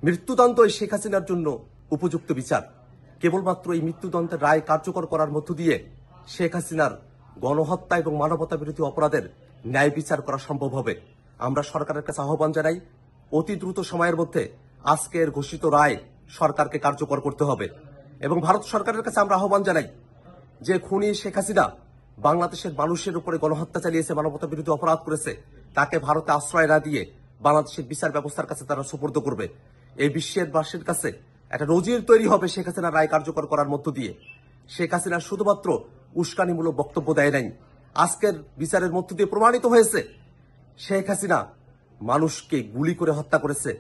মৃত্যুদণ্ডই শেখ হাসিনার জন্য উপযুক্ত বিচার। কেবলমাত্র এই মৃত্যুদণ্ডের রায় কার্যকর করার মধ্য দিয়ে শেখ হাসিনার গণহত্যা এবং মানবতা বিরোধী অপরাধের ন্যায় বিচার করা সম্ভব হবে। আমরা সরকারের কাছে আহ্বান জানাই, অতি দ্রুত সময়ের মধ্যে আজকের ঘোষিত রায় সরকারকে কার্যকর করতে হবে। এবং ভারত সরকারের কাছে আমরা আহ্বান জানাই যে খুনি শেখ হাসিনা বাংলাদেশের মানুষের উপরে গণহত্যা চালিয়েছে, মানবতা বিরোধী অপরাধ করেছে, তাকে ভারতে আশ্রয় না দিয়ে বাংলাদেশের বিচার ব্যবস্থার কাছে তারা সুপর্দ করবে। এই বিশ্বের বাসীর কাছে একটা নজির তৈরি হবে শেখ হাসিনার রায় কার্যকর করার মধ্য দিয়ে। শেখ হাসিনা শুধুমাত্র উস্কানিমূলক বক্তব্য দেয় নাই, আজকের বিচারের মধ্য দিয়ে প্রমাণিত হয়েছে শেখ হাসিনা মানুষকে গুলি করে হত্যা করেছে,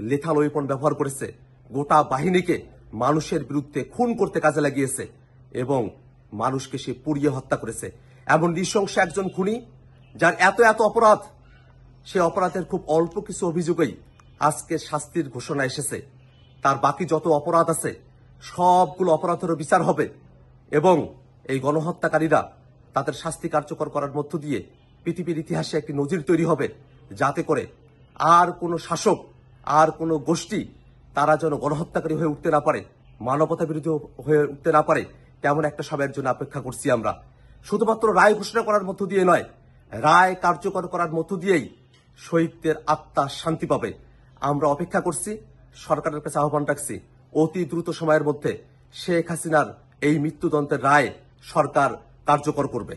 লেথাল ওয়েপন ব্যবহার করেছে, গোটা বাহিনীকে মানুষের বিরুদ্ধে খুন করতে কাজে লাগিয়েছে এবং মানুষকে সে পুড়িয়ে হত্যা করেছে। এমন নৃশংস একজন খুনি যার এত এত অপরাধ, সে অপরাধের খুব অল্প কিছু অভিযোগেই আজকে শাস্তির ঘোষণা এসেছে। তার বাকি যত অপরাধ আছে সবগুলো অপরাধেরও বিচার হবে এবং এই গণহত্যাকারীরা তাদের শাস্তি কার্যকর করার মধ্য দিয়ে পৃথিবীর ইতিহাসে একটি নজির তৈরি হবে, যাতে করে আর কোনো শাসক, আর কোনো গোষ্ঠী তারা যেন গণহত্যাকারী হয়ে উঠতে না পারে, মানবতা বিরোধী হয়ে উঠতে না পারে। তেমন একটা সময়ের জন্য অপেক্ষা করছি আমরা। শুধুমাত্র রায় ঘোষণা করার মধ্য দিয়ে নয়, রায় কার্যকর করার মধ্য দিয়েই শহীদদের আত্মা শান্তি পাবে। আমরা অপেক্ষা করছি, সরকারের কাছে আহ্বান রাখছি, অতি দ্রুত সময়ের মধ্যে শেখ হাসিনার এই মৃত্যুদণ্ডের রায় সরকার কার্যকর করবে।